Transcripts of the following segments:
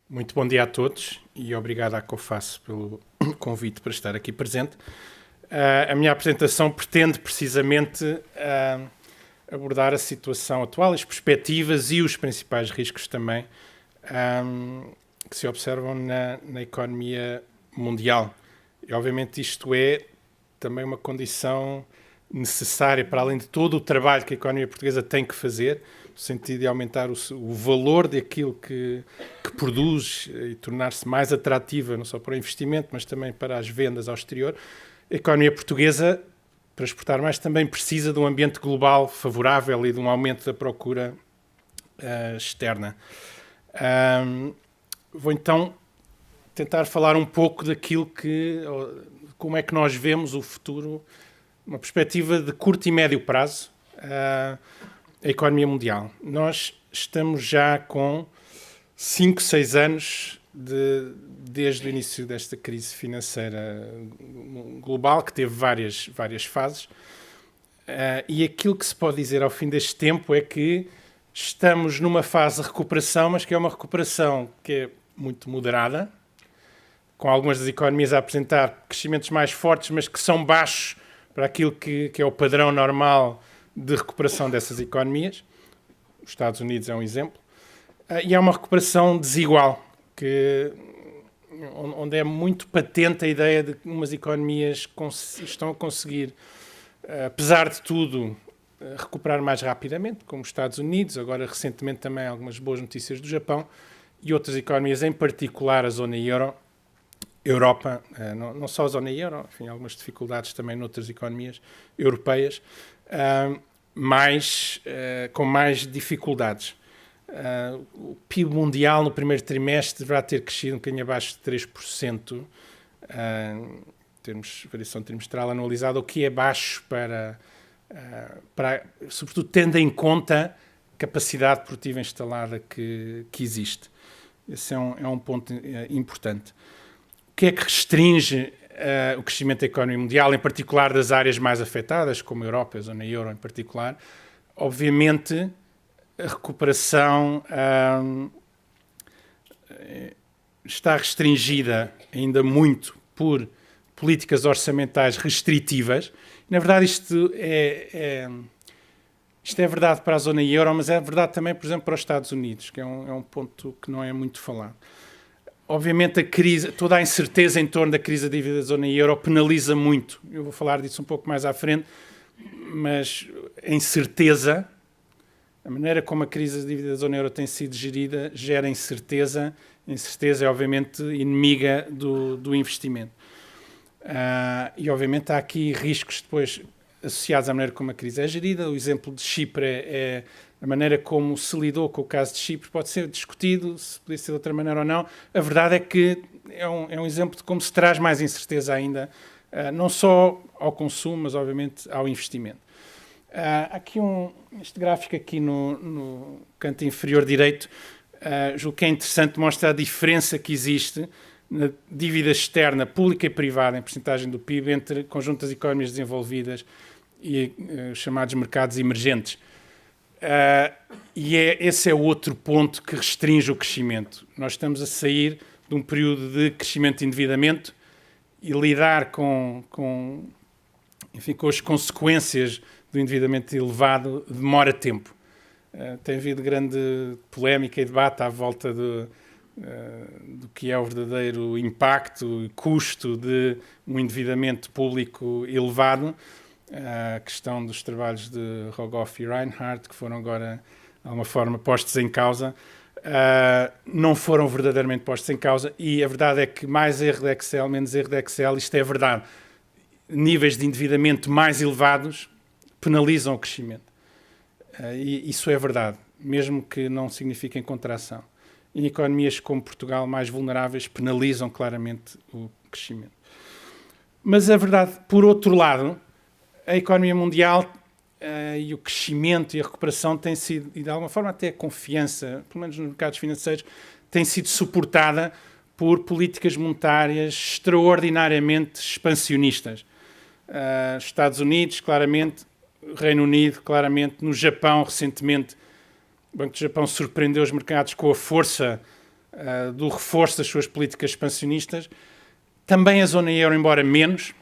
Muito bom dia a todos e obrigado à COFACE pelo convite para estar aqui presente. A minha apresentação pretende precisamente abordar a situação atual, as perspectivas e os principais riscos também que se observam na economia mundial. E, obviamente, isto é também uma condição necessária para além de todo o trabalho que a economia portuguesa tem que fazer, no sentido de aumentar o valor daquilo que produz e tornar-se mais atrativa, não só para o investimento, mas também para as vendas ao exterior. A economia portuguesa, para exportar mais, também precisa de um ambiente global favorável e de um aumento da procura externa. Vou então tentar falar um pouco daquilo como é que nós vemos o futuro, uma perspectiva de curto e médio prazo, a economia mundial. Nós estamos já com 5, 6 anos desde o início desta crise financeira global, que teve várias fases, e aquilo que se pode dizer ao fim deste tempo é que estamos numa fase de recuperação, mas que é uma recuperação que é muito moderada, com algumas das economias a apresentar crescimentos mais fortes, mas que são baixos para aquilo que é o padrão normal de recuperação dessas economias. Os Estados Unidos é um exemplo. E é uma recuperação desigual, onde é muito patente a ideia de que umas economias estão a conseguir, apesar de tudo, recuperar mais rapidamente, como os Estados Unidos, agora recentemente também algumas boas notícias do Japão, e outras economias, em particular a zona euro, Europa, não só a zona euro, enfim, algumas dificuldades também noutras economias europeias, com mais dificuldades. O PIB mundial no primeiro trimestre deverá ter crescido um bocadinho abaixo de 3%, em termos de variação trimestral anualizada, o que é baixo sobretudo tendo em conta a capacidade produtiva instalada que existe. Esse é um ponto importante. O que é que restringe o crescimento da economia mundial, em particular das áreas mais afetadas, como a Europa, a zona euro em particular? Obviamente, a recuperação está restringida ainda muito por políticas orçamentais restritivas. Na verdade, isto é verdade para a zona euro, mas é verdade também, por exemplo, para os Estados Unidos, que é um ponto que não é muito falado. Obviamente, toda a incerteza em torno da crise da dívida da zona euro penaliza muito. Eu vou falar disso um pouco mais à frente, mas a incerteza, a maneira como a crise da dívida da zona euro tem sido gerida, gera incerteza. A incerteza é, obviamente, inimiga do investimento. E, obviamente, há aqui riscos depois associados à maneira como a crise é gerida. O exemplo de Chipre é a maneira como se lidou com o caso de Chipre. Pode ser discutido se podia ser de outra maneira ou não. A verdade é que é um exemplo de como se traz mais incerteza ainda, não só ao consumo, mas, obviamente, ao investimento. Aqui este gráfico aqui no canto inferior direito, julgo que é interessante, mostra a diferença que existe na dívida externa pública e privada em percentagem do PIB entre conjuntas economias desenvolvidas e os chamados mercados emergentes. Esse é outro ponto que restringe o crescimento. Nós estamos a sair de um período de crescimento de endividamento e lidar com as consequências do endividamento elevado demora tempo. Tem havido grande polémica e debate à volta do que é o verdadeiro impacto e custo de um endividamento público elevado. A questão dos trabalhos de Rogoff e Reinhardt, que foram agora, de alguma forma, postos em causa, não foram verdadeiramente postos em causa, e a verdade é que mais erro de Excel, menos erro de Excel, isto é verdade. Níveis de endividamento mais elevados penalizam o crescimento. E isso é verdade, mesmo que não signifiquem contração. Em economias como Portugal, mais vulneráveis, penalizam claramente o crescimento. Mas a verdade, por outro lado, a economia mundial e o crescimento e a recuperação têm sido, e de alguma forma até a confiança, pelo menos nos mercados financeiros, tem sido suportada por políticas monetárias extraordinariamente expansionistas. Estados Unidos, claramente, Reino Unido, claramente, no Japão, recentemente, o Banco do Japão surpreendeu os mercados com a força do reforço das suas políticas expansionistas. Também a zona euro, embora menos,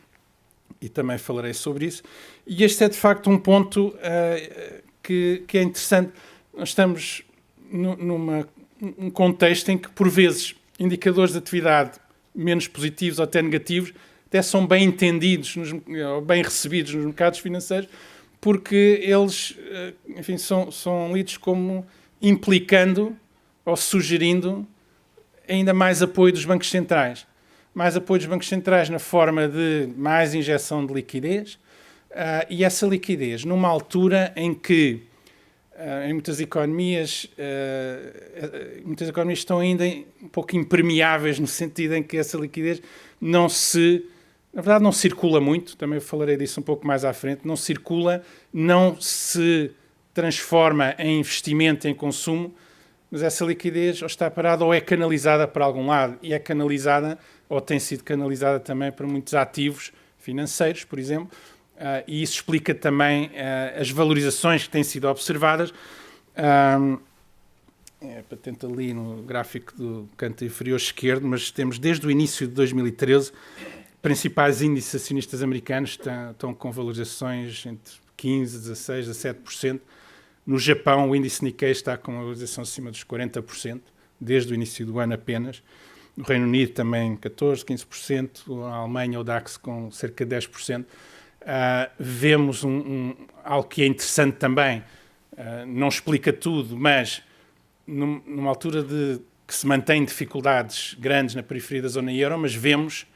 e também falarei sobre isso. E este é, de facto, um ponto que é interessante. Nós estamos num contexto em que, por vezes, indicadores de atividade menos positivos ou até negativos até são bem entendidos, ou bem recebidos nos mercados financeiros, porque eles, enfim, são lidos como implicando ou sugerindo ainda mais apoio dos bancos centrais. Mais apoio dos bancos centrais na forma de mais injeção de liquidez, e essa liquidez numa altura em que em muitas economias estão ainda um pouco impermeáveis, no sentido em que essa liquidez na verdade não circula muito, também falarei disso um pouco mais à frente, não circula, não se transforma em investimento, em consumo, mas essa liquidez ou está parada ou é canalizada para algum lado, e é canalizada ou tem sido canalizada também para muitos ativos financeiros, por exemplo, e isso explica também as valorizações que têm sido observadas. É patente ali no gráfico do canto inferior esquerdo, mas temos desde o início de 2013, principais índices acionistas americanos estão com valorizações entre 15%, 16%, 17%. No Japão, o índice Nikkei está com uma valorização acima dos 40%, desde o início do ano apenas. No Reino Unido também 14%, 15%, a Alemanha, o DAX com cerca de 10%. Vemos algo que é interessante também, não explica tudo, mas numa altura que se mantém dificuldades grandes na periferia da zona euro, mas vemos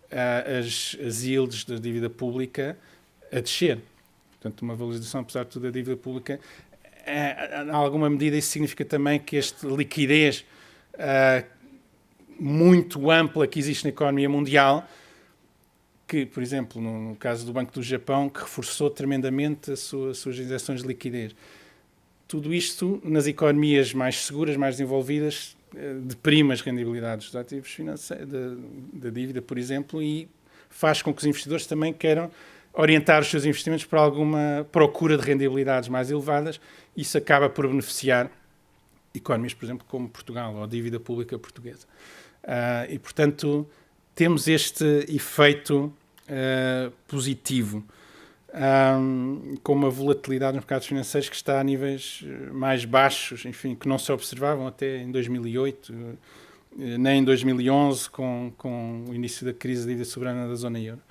as yields da dívida pública a descer. Portanto, uma valorização, apesar de tudo, da dívida pública. Em alguma medida, isso significa também que esta liquidez muito ampla que existe na economia mundial, que, por exemplo, no caso do Banco do Japão, que reforçou tremendamente as suas injeções de liquidez. Tudo isto, nas economias mais seguras, mais desenvolvidas, deprime as rendibilidades dos ativos financeiros, da dívida, por exemplo, e faz com que os investidores também queiram orientar os seus investimentos para alguma procura de rendibilidades mais elevadas. Isso acaba por beneficiar economias, por exemplo, como Portugal, ou a dívida pública portuguesa. E, portanto, temos este efeito positivo, com uma volatilidade nos mercados financeiros que está a níveis mais baixos, enfim, que não se observavam até em 2008, nem em 2011, com o início da crise da dívida soberana da zona euro.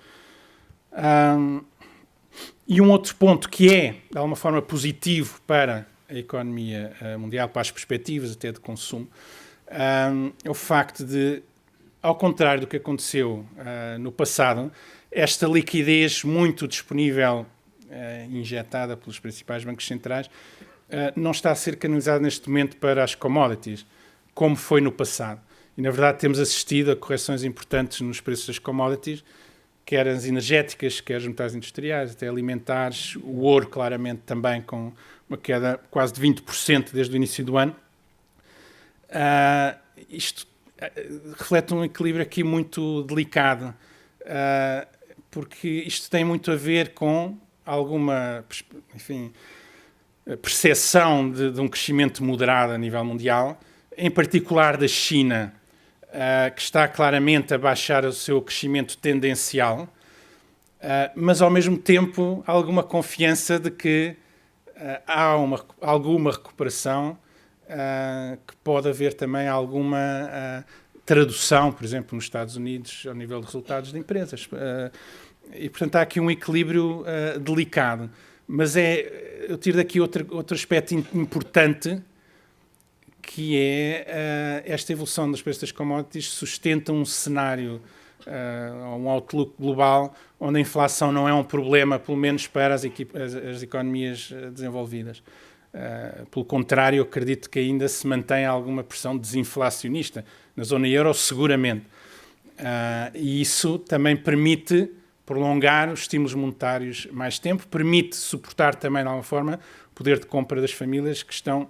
E um outro ponto que é, de alguma forma, positivo para a economia mundial, para as perspectivas até de consumo, é o facto de, ao contrário do que aconteceu no passado, esta liquidez muito disponível, injetada pelos principais bancos centrais, não está a ser canalizada neste momento para as commodities, como foi no passado. E, na verdade, temos assistido a correções importantes nos preços das commodities, quer as energéticas, quer os metais industriais, até alimentares, o ouro, claramente, também com uma queda quase de 20% desde o início do ano. Isto reflete um equilíbrio aqui muito delicado, porque isto tem muito a ver com alguma, enfim, percepção de um crescimento moderado a nível mundial, em particular da China, que está claramente a baixar o seu crescimento tendencial, mas ao mesmo tempo alguma confiança de que há alguma recuperação, que pode haver também alguma tradução, por exemplo, nos Estados Unidos, ao nível de resultados de empresas. E, portanto, há aqui um equilíbrio delicado. Mas eu tiro daqui outro aspecto importante, que é esta evolução dos preços das commodities sustenta um cenário, um outlook global, onde a inflação não é um problema, pelo menos para as economias desenvolvidas. Pelo contrário, eu acredito que ainda se mantém alguma pressão desinflacionista na zona euro, seguramente. E isso também permite prolongar os estímulos monetários mais tempo, permite suportar também, de alguma forma, o poder de compra das famílias que estão,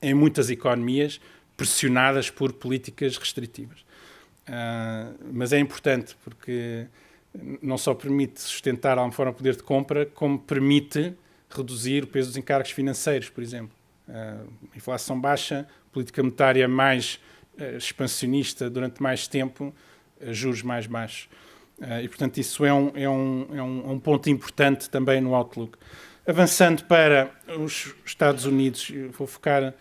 em muitas economias, pressionadas por políticas restritivas. Mas é importante, porque não só permite sustentar, de alguma forma, o poder de compra, como permite reduzir o peso dos encargos financeiros, por exemplo. Inflação baixa, política monetária mais expansionista durante mais tempo, juros mais baixos. E, portanto, isso é um ponto importante também no outlook. Avançando para os Estados Unidos, eu vou focar,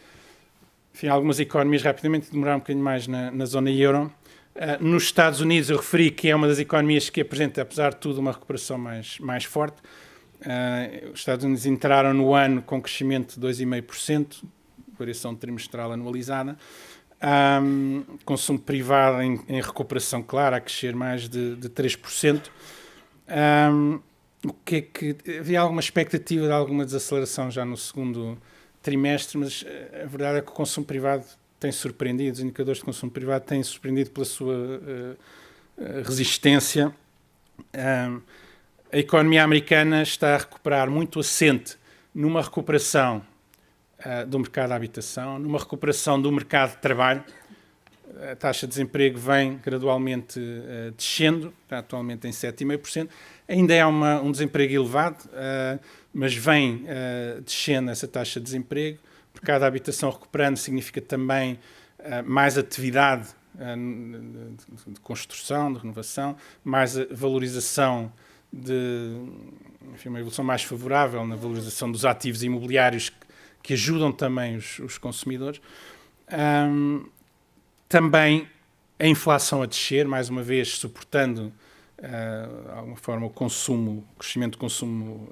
enfim, algumas economias rapidamente, demorar um bocadinho mais na zona euro. Nos Estados Unidos, eu referi que é uma das economias que apresenta, apesar de tudo, uma recuperação mais forte. Os Estados Unidos entraram no ano com crescimento de 2,5%, variação trimestral anualizada. Consumo privado em recuperação clara, a crescer mais de 3%. O que é que havia alguma expectativa de alguma desaceleração já no segundo trimestre, mas a verdade é que o consumo privado tem surpreendido, os indicadores de consumo privado têm surpreendido pela sua resistência. A economia americana está a recuperar muito assente numa recuperação do mercado de habitação, numa recuperação do mercado de trabalho. A taxa de desemprego vem gradualmente descendo, está atualmente em 7,5%. Ainda é um desemprego elevado, mas vem descendo essa taxa de desemprego. O mercado de habitação recuperando significa também mais atividade de construção, de renovação, mais valorização enfim, uma evolução mais favorável na valorização dos ativos imobiliários que ajudam também os consumidores. Também a inflação a descer, mais uma vez suportando de alguma forma o crescimento do consumo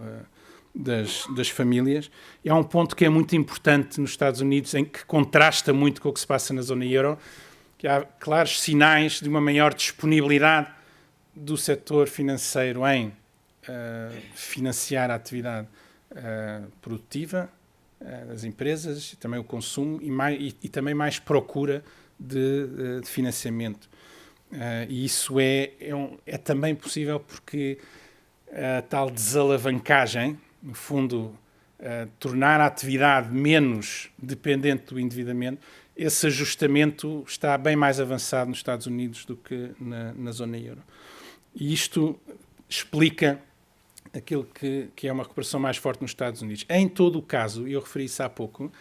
das famílias. E há um ponto que é muito importante nos Estados Unidos, em que contrasta muito com o que se passa na zona euro, que há claros sinais de uma maior disponibilidade do setor financeiro em financiar a atividade produtiva das empresas, e também o consumo, e também mais procura de financiamento. E isso é também possível porque a tal desalavancagem, no fundo, tornar a atividade menos dependente do endividamento, esse ajustamento está bem mais avançado nos Estados Unidos do que na zona euro. E isto explica aquilo que é uma recuperação mais forte nos Estados Unidos. Em todo o caso, e eu referi isso há pouco,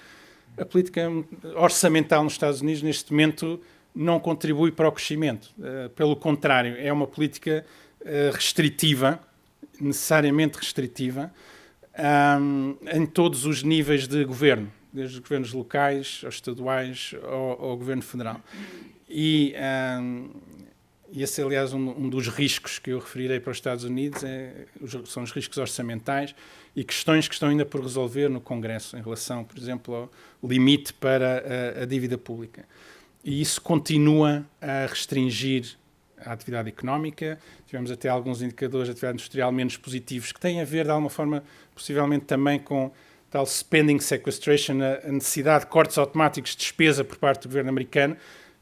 a política orçamental nos Estados Unidos, neste momento, não contribui para o crescimento. Pelo contrário, é uma política restritiva, necessariamente restritiva, em todos os níveis de governo, desde os governos locais, aos estaduais, ao governo federal. E esse, aliás, um dos riscos que eu referirei para os Estados Unidos são os riscos orçamentais e questões que estão ainda por resolver no Congresso, em relação, por exemplo, ao limite para a dívida pública. E isso continua a restringir a atividade económica. Tivemos até alguns indicadores de atividade industrial menos positivos, que têm a ver, de alguma forma, possivelmente também com tal spending sequestration, a necessidade de cortes automáticos de despesa por parte do governo americano,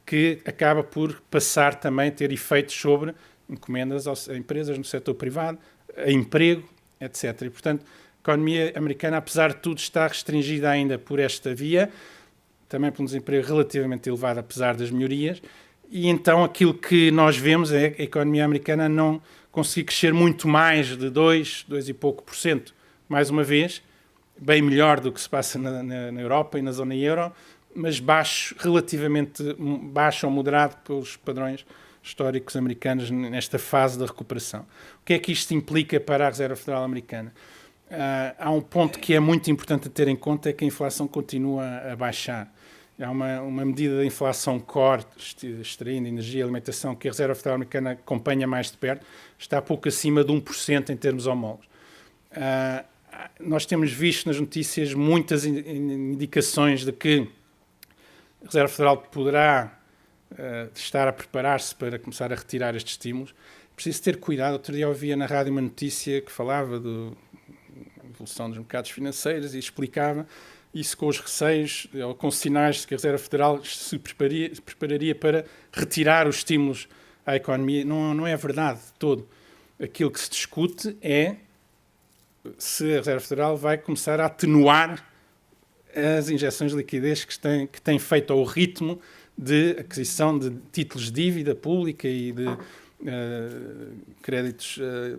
que acaba por passar também a ter efeitos sobre encomendas a empresas no setor privado, a emprego, etc. E, portanto, a economia americana, apesar de tudo, está restringida ainda por esta via, também por um desemprego relativamente elevado, apesar das melhorias, e então aquilo que nós vemos é a economia americana não conseguir crescer muito mais de 2 e pouco por cento, mais uma vez, bem melhor do que se passa na Europa e na zona euro, mas relativamente baixo ou moderado pelos padrões históricos americanos nesta fase da recuperação. O que é que isto implica para a Reserva Federal Americana? Há um ponto que é muito importante a ter em conta, é que a inflação continua a baixar. Há uma medida de inflação core, extraindo energia e alimentação, que a Reserva Federal Americana acompanha mais de perto, está pouco acima de 1% em termos homólogos. Nós temos visto nas notícias muitas indicações de que a Reserva Federal poderá estar a preparar-se para começar a retirar estes estímulos. Preciso ter cuidado. Outro dia eu ouvia na rádio uma notícia que falava da evolução dos mercados financeiros e explicava isso com os receios, ou com sinais de que a Reserva Federal se prepararia para retirar os estímulos à economia. Não é verdade de todo. Aquilo que se discute é se a Reserva Federal vai começar a atenuar as injeções de liquidez que tem feito ao ritmo de aquisição de títulos de dívida pública e de créditos de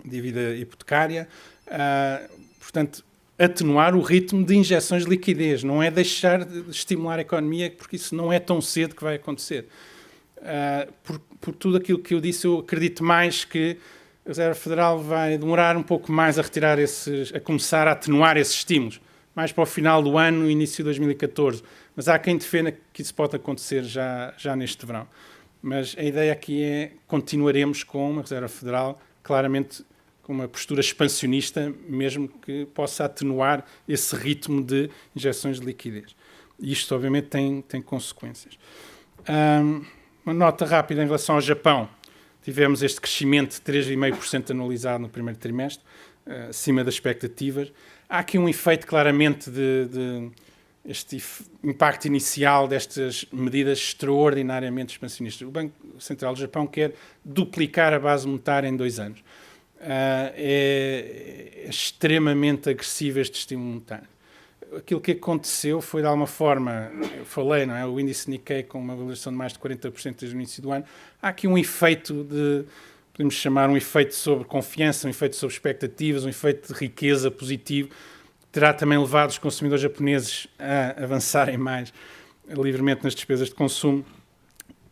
dívida hipotecária. Portanto, atenuar o ritmo de injeções de liquidez, não é deixar de estimular a economia, porque isso não é tão cedo que vai acontecer. Por tudo aquilo que eu disse, eu acredito mais que a Reserva Federal vai demorar um pouco mais a retirar a começar a atenuar esses estímulos, mais para o final do ano, início de 2014. Mas há quem defenda que isso pode acontecer já neste verão. Mas a ideia aqui é continuaremos com uma Reserva Federal claramente com uma postura expansionista, mesmo que possa atenuar esse ritmo de injeções de liquidez. E isto, obviamente, tem consequências. Uma nota rápida em relação ao Japão. Tivemos este crescimento de 3,5% anualizado no primeiro trimestre, acima das expectativas. Há aqui um efeito claramente de este impacto inicial destas medidas extraordinariamente expansionistas. O Banco Central do Japão quer duplicar a base monetária em 2 anos. É extremamente agressivo este estímulo monetário. Aquilo que aconteceu foi, de alguma forma, eu falei, não é? O índice Nikkei com uma valorização de mais de 40% desde o início do ano. Há aqui um efeito podemos chamar um efeito sobre confiança, um efeito sobre expectativas, um efeito de riqueza positivo, que terá também levado os consumidores japoneses a avançarem mais livremente nas despesas de consumo.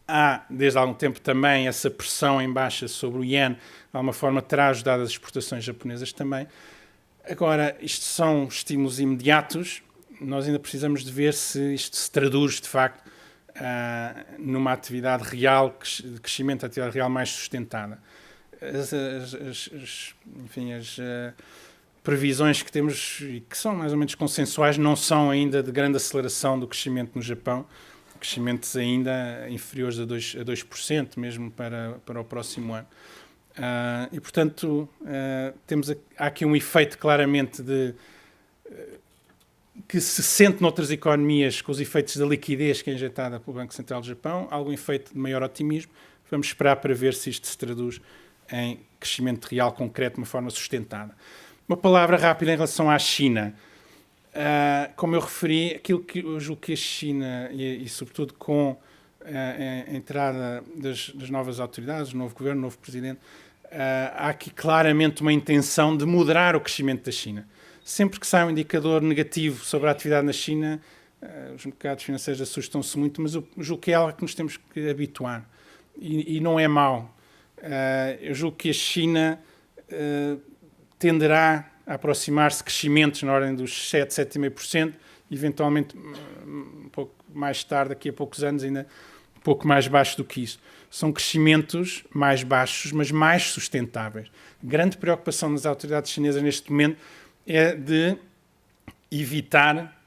Há, desde há algum tempo, também essa pressão em baixa sobre o ien, de alguma forma terá ajudado as exportações japonesas também. Agora, isto são estímulos imediatos, nós ainda precisamos de ver se isto se traduz, de facto, numa atividade real, de crescimento da atividade real mais sustentada. Enfim, as previsões que temos, e que são mais ou menos consensuais, não são ainda de grande aceleração do crescimento no Japão, crescimentos ainda inferiores a 2% mesmo para o próximo ano. E, portanto, há aqui um efeito claramente que se sente noutras economias com os efeitos da liquidez que é injetada pelo Banco Central do Japão, algum efeito de maior otimismo. Vamos esperar para ver se isto se traduz em crescimento real concreto de uma forma sustentada. Uma palavra rápida em relação à China. Como eu referi, aquilo que eu julgo que a China, e sobretudo com a entrada das novas autoridades, o novo governo, o novo presidente, há aqui claramente uma intenção de moderar o crescimento da China. Sempre que sai um indicador negativo sobre a atividade na China, os mercados financeiros assustam-se muito, mas eu julgo que é algo que nos temos que habituar. E não é mau. Eu julgo que a China tenderá a aproximar-se de crescimentos na ordem dos 7,5%, eventualmente um pouco mais tarde, daqui a poucos anos, ainda um pouco mais baixo do que isso. São crescimentos mais baixos, mas mais sustentáveis. A grande preocupação das autoridades chinesas neste momento é de evitar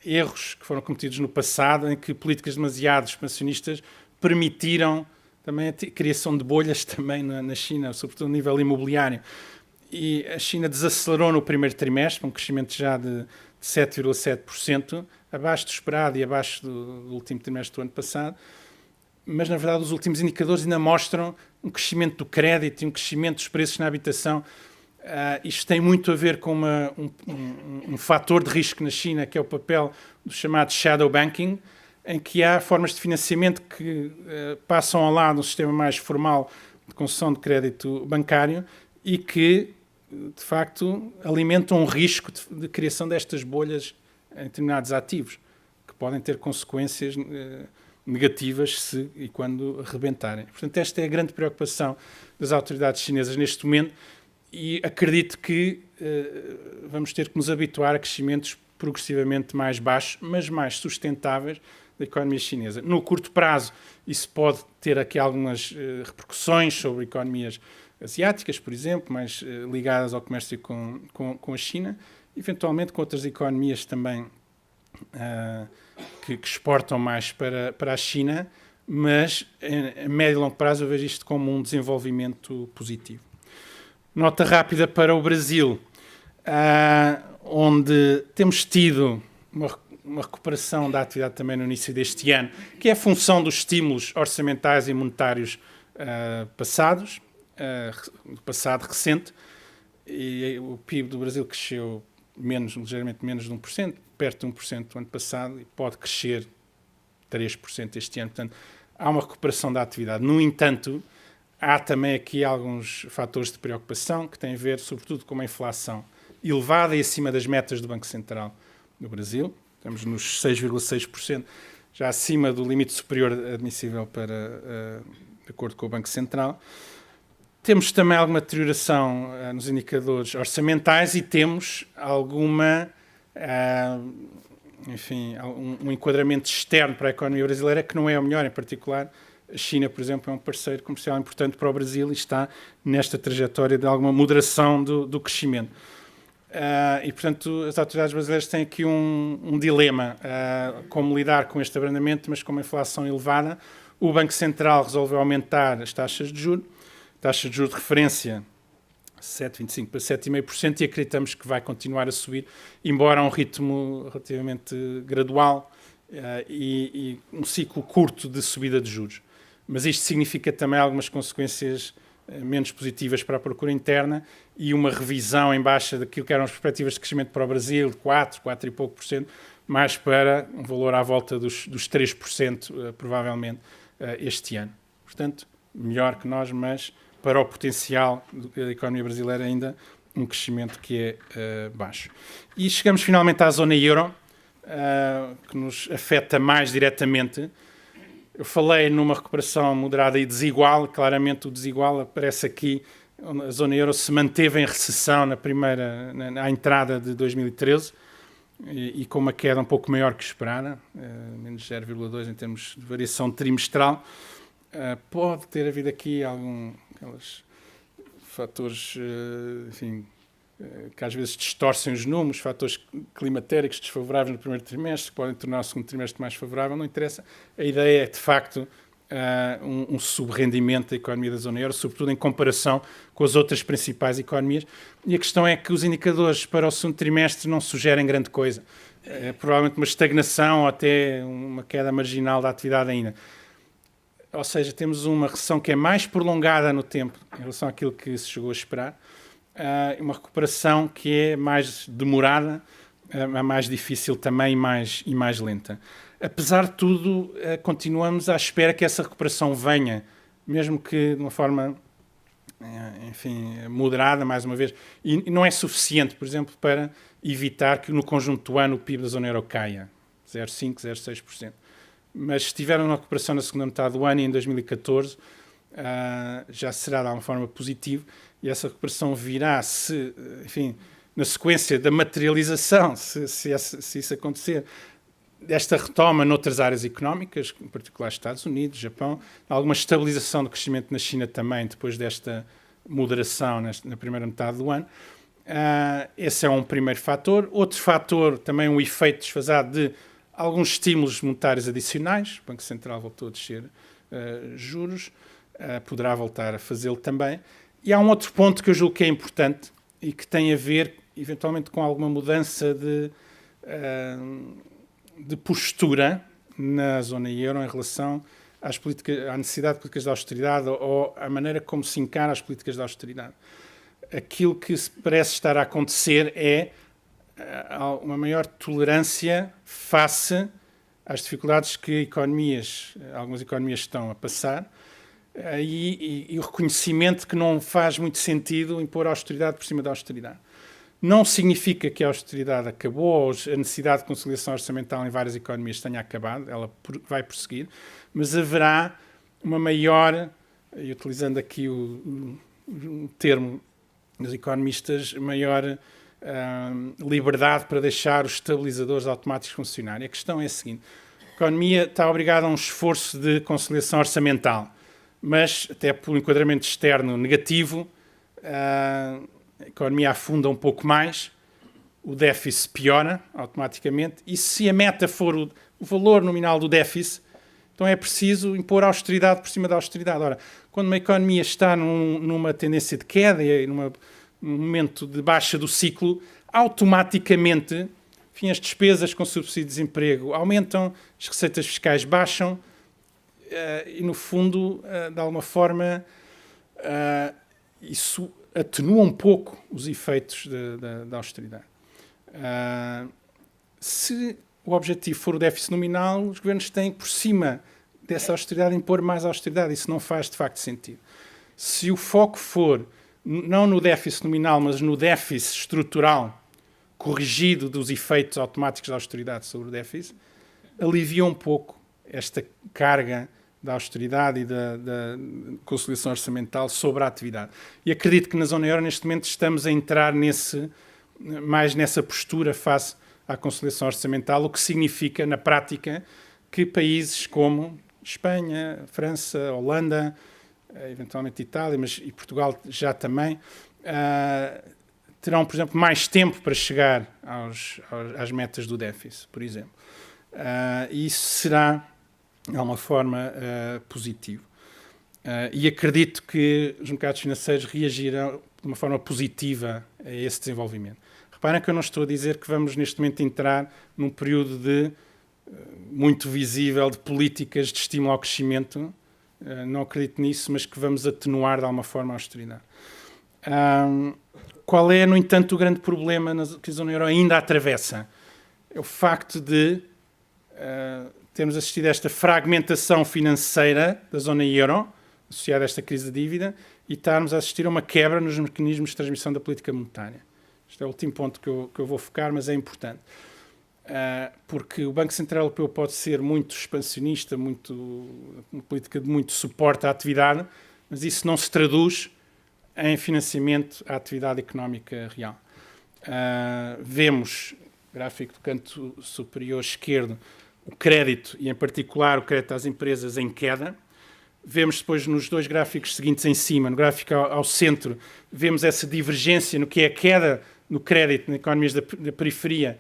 erros que foram cometidos no passado, em que políticas demasiado expansionistas permitiram também a criação de bolhas também na China, sobretudo a nível imobiliário. E a China desacelerou no primeiro trimestre, um crescimento já de 7,7%, abaixo do esperado e abaixo do último trimestre do ano passado. Mas, na verdade, os últimos indicadores ainda mostram um crescimento do crédito e um crescimento dos preços na habitação. Isto tem muito a ver com um fator de risco na China, que é o papel do chamado shadow banking, em que há formas de financiamento que passam ao lado do sistema mais formal de concessão de crédito bancário e que, de facto, alimentam um risco de criação destas bolhas em determinados ativos, que podem ter consequências negativas se e quando rebentarem. Portanto, esta é a grande preocupação das autoridades chinesas neste momento e acredito que vamos ter que nos habituar a crescimentos progressivamente mais baixos, mas mais sustentáveis da economia chinesa. No curto prazo, isso pode ter aqui algumas repercussões sobre economias asiáticas, por exemplo, mais ligadas ao comércio com a China, eventualmente com outras economias também que exportam mais para a China, mas a médio e longo prazo eu vejo isto como um desenvolvimento positivo. Nota rápida para o Brasil, onde temos tido uma recuperação da atividade também no início deste ano, que é a função dos estímulos orçamentais e monetários passados, do passado recente, e o PIB do Brasil cresceu ligeiramente menos de 1%, perto de 1% do ano passado, e pode crescer 3% este ano. Portanto, há uma recuperação da atividade. No entanto, há também aqui alguns fatores de preocupação que têm a ver, sobretudo, com uma inflação elevada e acima das metas do Banco Central do Brasil. Estamos nos 6,6%, já acima do limite superior admissível de acordo com o Banco Central. Temos também alguma deterioração nos indicadores orçamentais e temos um enquadramento externo para a economia brasileira que não é o melhor. Em particular, a China, por exemplo, é um parceiro comercial importante para o Brasil e está nesta trajetória de alguma moderação do crescimento. E, portanto, as autoridades brasileiras têm aqui um dilema, como lidar com este abrandamento, mas com uma inflação elevada. O Banco Central resolveu aumentar as taxas de juros, taxa de juros de referência 7,25% para 7,5%, e acreditamos que vai continuar a subir, embora a um ritmo relativamente gradual e um ciclo curto de subida de juros. Mas isto significa também algumas consequências menos positivas para a procura interna e uma revisão em baixa daquilo que eram as perspectivas de crescimento para o Brasil, de 4 e pouco por cento, mais para um valor à volta dos 3%, provavelmente, este ano. Portanto, melhor que nós, mas para o potencial da economia brasileira ainda um crescimento que é baixo. E chegamos finalmente à zona euro, que nos afeta mais diretamente. Eu falei numa recuperação moderada e desigual. Claramente o desigual aparece aqui. A zona euro se manteve em recessão à entrada de 2013 e com uma queda um pouco maior que esperada, menos 0,2 em termos de variação trimestral. Pode ter havido aqui aqueles fatores, que às vezes distorcem os números, fatores climatéricos desfavoráveis no primeiro trimestre, que podem tornar o segundo trimestre mais favorável, não interessa. A ideia é, de facto, um subrendimento da economia da zona euro, sobretudo em comparação com as outras principais economias. E a questão é que os indicadores para o segundo trimestre não sugerem grande coisa. Provavelmente uma estagnação ou até uma queda marginal da atividade ainda. Ou seja, temos uma recessão que é mais prolongada no tempo em relação àquilo que se chegou a esperar, uma recuperação que é mais demorada, mais difícil também e mais lenta. Apesar de tudo, continuamos à espera que essa recuperação venha, mesmo que de uma forma, moderada, mais uma vez, e não é suficiente, por exemplo, para evitar que no conjunto do ano o PIB da zona euro caia, 0,5%, 0,6%. Mas se estiver uma recuperação na segunda metade do ano e em 2014, já será de alguma forma positivo, e essa recuperação virá na sequência da materialização, se isso acontecer, desta retoma noutras áreas económicas, em particular Estados Unidos, Japão, alguma estabilização do crescimento na China também, depois desta moderação na primeira metade do ano. Esse é um primeiro fator. Outro fator, também um efeito desfasado de alguns estímulos monetários adicionais. O Banco Central voltou a descer juros, poderá voltar a fazê-lo também. E há um outro ponto que eu julgo que é importante e que tem a ver, eventualmente, com alguma mudança de postura na zona euro em relação à necessidade de políticas de austeridade ou à maneira como se encara as políticas de austeridade. Aquilo que parece estar a acontecer é uma maior tolerância face às dificuldades que algumas economias estão a passar e o reconhecimento que não faz muito sentido impor a austeridade por cima da austeridade. Não significa que a austeridade acabou ou a necessidade de conciliação orçamental em várias economias tenha acabado, ela vai prosseguir, mas haverá uma maior, e utilizando aqui o termo dos economistas, maior liberdade para deixar os estabilizadores automáticos funcionarem. A questão é a seguinte: a economia está obrigada a um esforço de conciliação orçamental, mas até por um enquadramento externo negativo, a economia afunda um pouco mais, o déficit piora automaticamente, e se a meta for o valor nominal do déficit, então é preciso impor a austeridade por cima da austeridade. Ora, quando uma economia está numa tendência de queda e num momento de baixa do ciclo, automaticamente, as despesas com subsídio de desemprego aumentam, as receitas fiscais baixam e, no fundo, de alguma forma, isso atenua um pouco os efeitos da austeridade. Se o objetivo for o déficit nominal, os governos têm, por cima dessa austeridade, impor mais austeridade. Isso não faz, de facto, sentido. Se o foco for não no déficit nominal, mas no déficit estrutural, corrigido dos efeitos automáticos da austeridade sobre o déficit, aliviou um pouco esta carga da austeridade e da consolidação orçamental sobre a atividade. E acredito que na zona euro, neste momento, estamos a entrar mais nessa postura face à consolidação orçamental, o que significa, na prática, que países como Espanha, França, Holanda, eventualmente Itália, e Portugal já também, terão, por exemplo, mais tempo para chegar às metas do déficit, por exemplo. E isso será, de alguma forma, positivo. E acredito que os mercados financeiros reagirão de uma forma positiva a esse desenvolvimento. Reparem que eu não estou a dizer que vamos, neste momento, entrar num período muito visível de políticas de estímulo ao crescimento. Não acredito nisso, mas que vamos atenuar, de alguma forma, a austeridade. Qual é, no entanto, o grande problema que a zona euro ainda atravessa? É o facto de termos assistido a esta fragmentação financeira da zona euro, associada a esta crise de dívida, e estarmos a assistir a uma quebra nos mecanismos de transmissão da política monetária. Este é o último ponto que eu vou focar, mas é importante. Porque o Banco Central Europeu pode ser muito expansionista, uma política de muito suporte à atividade, mas isso não se traduz em financiamento à atividade económica real. Vemos, gráfico do canto superior esquerdo, o crédito, e em particular o crédito às empresas, em queda. Vemos depois nos dois gráficos seguintes em cima, no gráfico ao centro, vemos essa divergência no que é a queda no crédito nas economias da periferia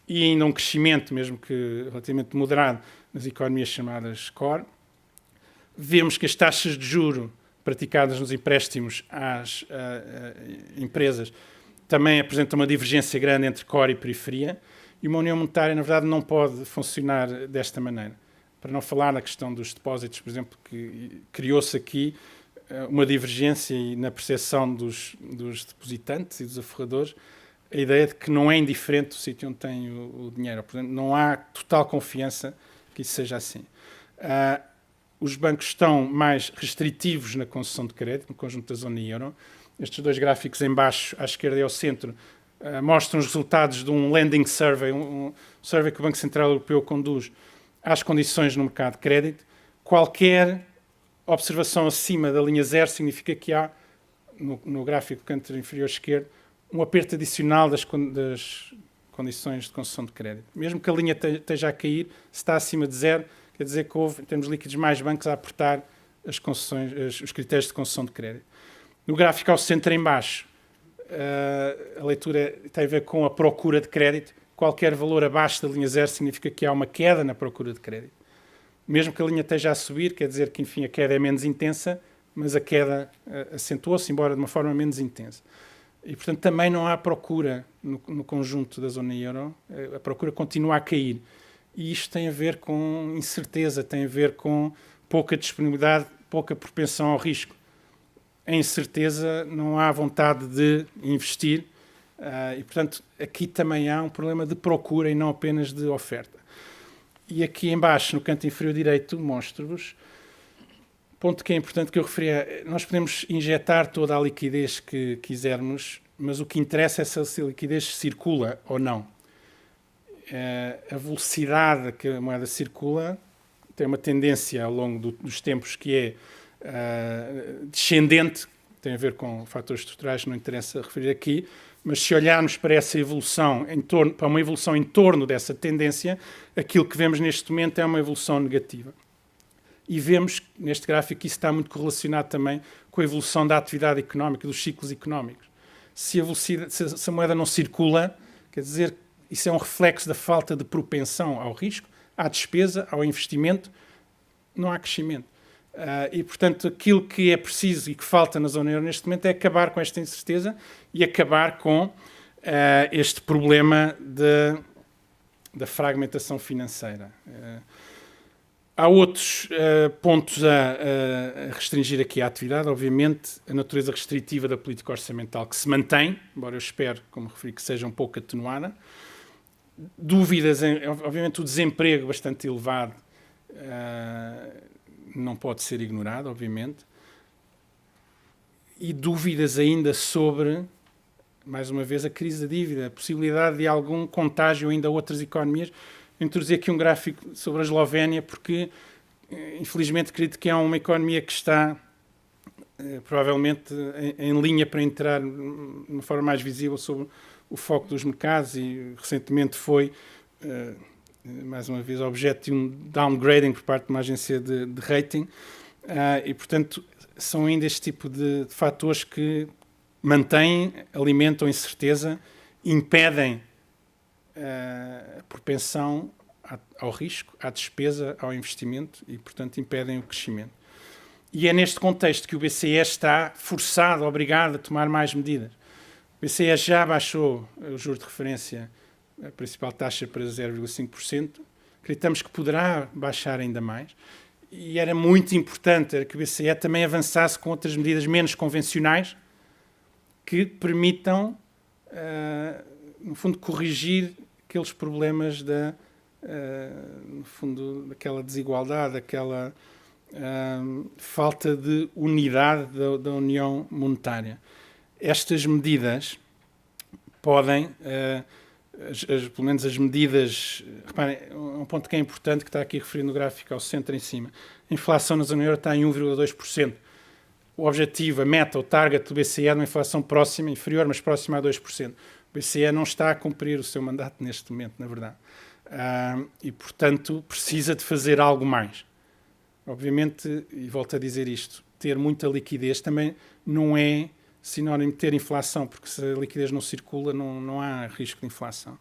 e ainda um crescimento, mesmo que relativamente moderado, nas economias chamadas core. Vemos que as taxas de juro praticadas nos empréstimos às empresas também apresentam uma divergência grande entre core e periferia, e uma união monetária, na verdade, não pode funcionar desta maneira. Para não falar na questão dos depósitos, por exemplo, que criou-se aqui uma divergência e na percepção dos depositantes e dos aforradores, a ideia de que não é indiferente o sítio onde tem o dinheiro. Portanto, não há total confiança que isso seja assim. Os bancos estão mais restritivos na concessão de crédito, no conjunto da zona euro. Estes dois gráficos em baixo, à esquerda e ao centro, mostram os resultados de um lending survey, um survey que o Banco Central Europeu conduz às condições no mercado de crédito. Qualquer observação acima da linha zero significa que há, no gráfico do canto inferior esquerdo, um aperto adicional das condições de concessão de crédito. Mesmo que a linha esteja a cair, se está acima de zero, quer dizer que houve, em termos líquidos, mais bancos a apertar os critérios de concessão de crédito. No gráfico ao centro em baixo, a leitura tem a ver com a procura de crédito. Qualquer valor abaixo da linha zero significa que há uma queda na procura de crédito. Mesmo que a linha esteja a subir, quer dizer que, enfim, a queda é menos intensa, mas a queda acentuou-se, embora de uma forma menos intensa. E, portanto, também não há procura no conjunto da zona euro. A procura continua a cair. E isto tem a ver com incerteza, tem a ver com pouca disponibilidade, pouca propensão ao risco. Em incerteza, não há vontade de investir. E, portanto, aqui também há um problema de procura e não apenas de oferta. E aqui em baixo, no canto inferior direito, mostro-vos ponto que é importante que eu referi. Nós podemos injetar toda a liquidez que quisermos, mas o que interessa é se a liquidez circula ou não. A velocidade que a moeda circula tem uma tendência ao longo dos tempos que é descendente, tem a ver com fatores estruturais que não interessa referir aqui, mas se olharmos para essa evolução, para uma evolução em torno dessa tendência, aquilo que vemos neste momento é uma evolução negativa. E vemos neste gráfico que isso está muito correlacionado também com a evolução da atividade económica, dos ciclos económicos. Se a moeda não circula, quer dizer, isso é um reflexo da falta de propensão ao risco, à despesa, ao investimento, não há crescimento. E, portanto, aquilo que é preciso e que falta na zona euro neste momento é acabar com esta incerteza e acabar com este problema da fragmentação financeira. Há outros pontos a restringir aqui a atividade. Obviamente, a natureza restritiva da política orçamental que se mantém, embora eu espero, como referi, que seja um pouco atenuada. Dúvidas, obviamente o desemprego bastante elevado não pode ser ignorado, obviamente. e dúvidas ainda sobre, mais uma vez, a crise da dívida, a possibilidade de algum contágio ainda a outras economias. Eu introduzi aqui um gráfico sobre a Eslovénia, porque, infelizmente, acredito que é uma economia que está provavelmente em linha para entrar de uma forma mais visível sobre o foco dos mercados, e recentemente foi, mais uma vez, objeto de um downgrading por parte de uma agência de rating, e, portanto, são ainda este tipo de fatores que mantêm, alimentam a incerteza, impedem a propensão ao risco, à despesa, ao investimento e, portanto, impedem o crescimento. E é neste contexto que o BCE está forçado, obrigado a tomar mais medidas. O BCE já baixou o juro de referência, a principal taxa, para 0,5%. Acreditamos que poderá baixar ainda mais. E era muito importante que o BCE também avançasse com outras medidas menos convencionais que permitam, no fundo, corrigir aqueles problemas no fundo, daquela desigualdade, daquela falta de unidade da União Monetária. Estas medidas podem, pelo menos as medidas, reparem, um ponto que é importante, que está aqui referido no gráfico ao centro em cima, a inflação na zona euro está em 1,2%. O objetivo, a meta, o target do BCE é uma inflação próxima, inferior, mas próxima a 2%. O BCE não está a cumprir o seu mandato neste momento, na verdade. E, portanto, precisa de fazer algo mais. Obviamente, e volto a dizer isto, ter muita liquidez também não é sinónimo de ter inflação, porque se a liquidez não circula, não há risco de inflação.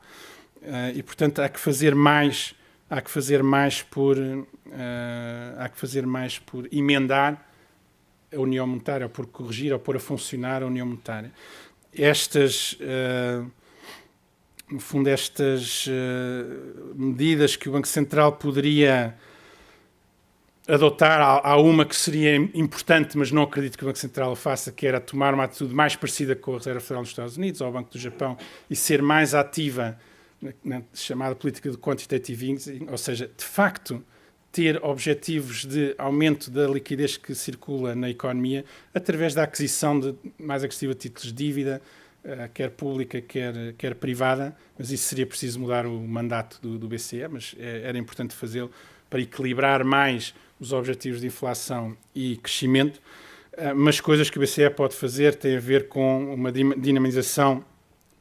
E, portanto, há que fazer mais por emendar a União Monetária, ou por corrigir, ou pôr a funcionar a União Monetária. No fundo, estas medidas que o Banco Central poderia adotar, há uma que seria importante, mas não acredito que o Banco Central o faça, que era tomar uma atitude mais parecida com a Reserva Federal dos Estados Unidos ou o Banco do Japão e ser mais ativa na chamada política de quantitative easing, ou seja, de facto, ter objetivos de aumento da liquidez que circula na economia através da aquisição de mais agressiva de títulos de dívida, quer pública, quer privada, mas isso seria preciso mudar o mandato do BCE, mas era importante fazê-lo para equilibrar mais os objetivos de inflação e crescimento, mas coisas que o BCE pode fazer têm a ver com uma dinamização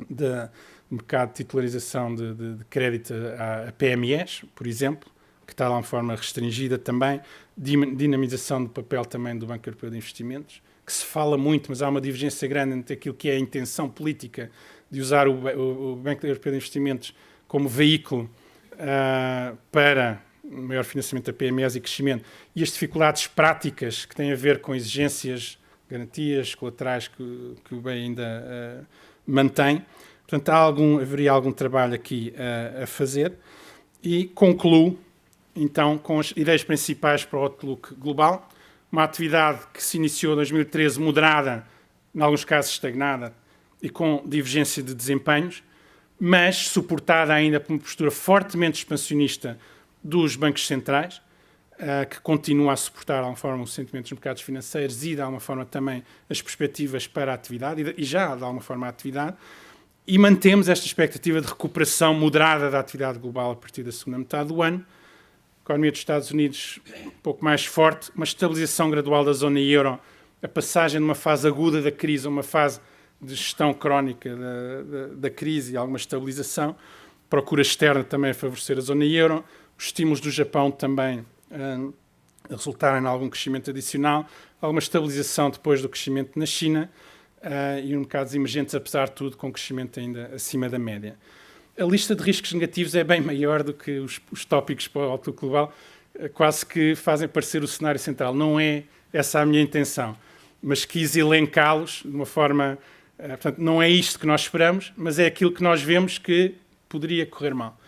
do mercado de titularização de crédito a PMEs, por exemplo, que está lá de forma restringida também, dinamização do papel também do Banco Europeu de Investimentos, que se fala muito, mas há uma divergência grande entre aquilo que é a intenção política de usar o Banco Europeu de Investimentos como veículo para maior financiamento da PMEs e crescimento, e as dificuldades práticas que têm a ver com exigências, garantias, colaterais que o BEI ainda mantém. Portanto, haveria algum trabalho aqui a fazer. E concluo, então, com as ideias principais para o outlook global. Uma atividade que se iniciou em 2013 moderada, em alguns casos estagnada, e com divergência de desempenhos, mas suportada ainda por uma postura fortemente expansionista dos bancos centrais, que continua a suportar, de alguma forma, os sentimentos dos mercados financeiros e, de alguma forma, também as perspectivas para a atividade, e já, de alguma forma, a atividade, e mantemos esta expectativa de recuperação moderada da atividade global a partir da segunda metade do ano. A economia dos Estados Unidos um pouco mais forte, uma estabilização gradual da zona euro, a passagem de uma fase aguda da crise a uma fase de gestão crónica da crise e alguma estabilização, procura externa também a favorecer a zona euro, os estímulos do Japão também a resultarem em algum crescimento adicional, alguma estabilização depois do crescimento na China e mercados emergentes, apesar de tudo, com crescimento ainda acima da média. A lista de riscos negativos é bem maior do que os tópicos para o outlook global, quase que fazem parecer o cenário central. Não é essa a minha intenção, mas quis elencá-los de uma forma... portanto, não é isto que nós esperamos, mas é aquilo que nós vemos que poderia correr mal.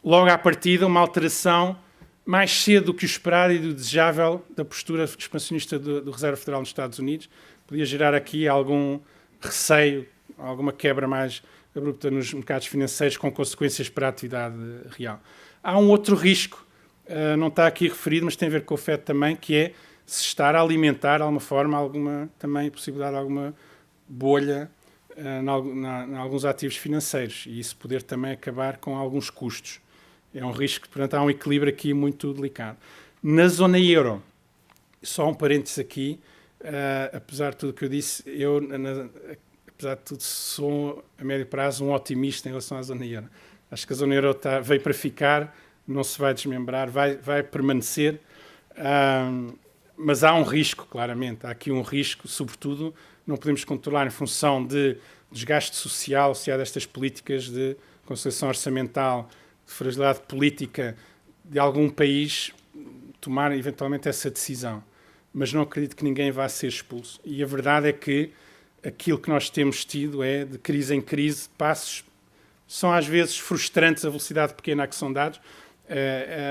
Logo à partida, uma alteração mais cedo do que o esperado e do desejável da postura expansionista do Reserva Federal nos Estados Unidos. Podia gerar aqui algum receio, alguma quebra mais abrupta nos mercados financeiros com consequências para a atividade real. Há um outro risco, não está aqui referido, mas tem a ver com o FED também, que é se estar a alimentar de alguma forma também a possibilidade de alguma bolha em alguns ativos financeiros, e isso poder também acabar com alguns custos. É um risco, portanto, há um equilíbrio aqui muito delicado. Na zona euro, só um parênteses aqui, apesar de tudo o que eu disse, apesar de tudo, sou a médio prazo um otimista em relação à zona euro. Acho que a zona euro veio para ficar, não se vai desmembrar, vai permanecer, mas há um risco, claramente. Há aqui um risco, sobretudo, não podemos controlar em função de desgaste social associado a estas políticas de conciliação orçamental, de fragilidade política de algum país tomar eventualmente essa decisão. Mas não acredito que ninguém vá ser expulso. E a verdade é que aquilo que nós temos tido é, de crise em crise, passos são às vezes frustrantes a velocidade pequena a que são dados,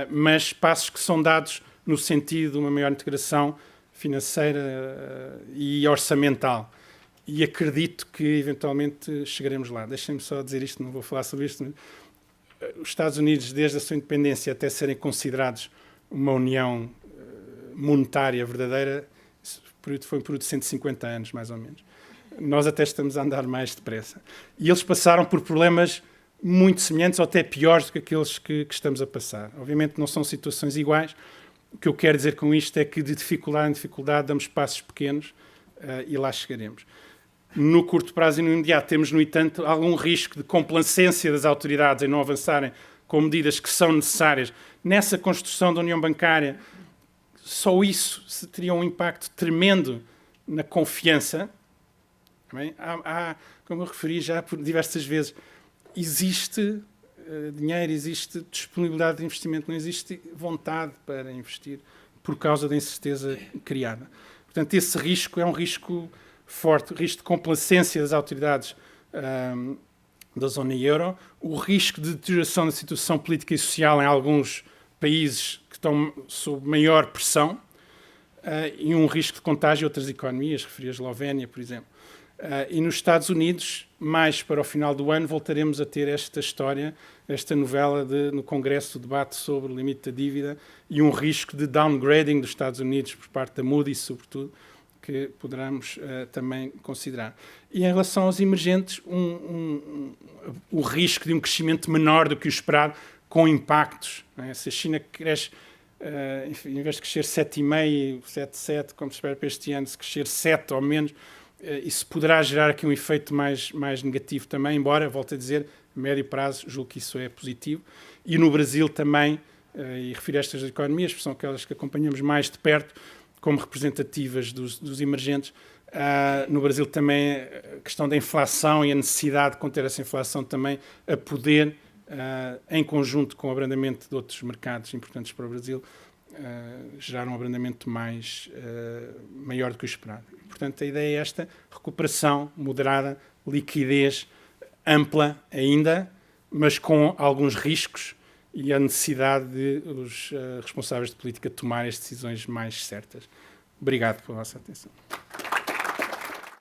mas passos que são dados no sentido de uma maior integração financeira e orçamental. E acredito que eventualmente chegaremos lá. Deixem-me só dizer isto, não vou falar sobre isto. Os Estados Unidos, desde a sua independência até serem considerados uma união monetária verdadeira, foi um período de 150 anos, mais ou menos. Nós até estamos a andar mais depressa. E eles passaram por problemas muito semelhantes ou até piores do que aqueles que estamos a passar. Obviamente não são situações iguais. O que eu quero dizer com isto é que de dificuldade em dificuldade damos passos pequenos e lá chegaremos. No curto prazo e no imediato temos, no entanto, algum risco de complacência das autoridades em não avançarem com medidas que são necessárias nessa construção da União Bancária. Só isso teria um impacto tremendo na confiança. Também como eu referi já por diversas vezes, existe dinheiro, existe disponibilidade de investimento, não existe vontade para investir por causa da incerteza criada. Portanto, esse risco é um risco forte, o risco de complacência das autoridades da zona euro, o risco de deterioração da situação política e social em alguns países que estão sob maior pressão e um risco de contágio a outras economias, referi a Eslovénia, por exemplo. E nos Estados Unidos, mais para o final do ano, voltaremos a ter esta história, esta novela no Congresso, o debate sobre o limite da dívida e um risco de downgrading dos Estados Unidos por parte da Moody's, sobretudo, que poderemos também considerar. E em relação aos emergentes, o risco de um crescimento menor do que o esperado, com impactos. Não é? Se a China cresce, em vez de crescer 7,5%, 7,7%, como se espera para este ano, se crescer 7% ou menos, isso poderá gerar aqui um efeito mais negativo também, embora, volto a dizer, a médio prazo, julgo que isso é positivo. E no Brasil também, e refiro a estas economias, porque são aquelas que acompanhamos mais de perto, como representativas dos emergentes. No Brasil também a questão da inflação e a necessidade de conter essa inflação também a poder, em conjunto com o abrandamento de outros mercados importantes para o Brasil, gerar um abrandamento maior do que o esperado. Portanto, a ideia é esta, recuperação moderada, liquidez ampla ainda, mas com alguns riscos e a necessidade de os responsáveis de política tomarem as decisões mais certas. Obrigado pela vossa atenção.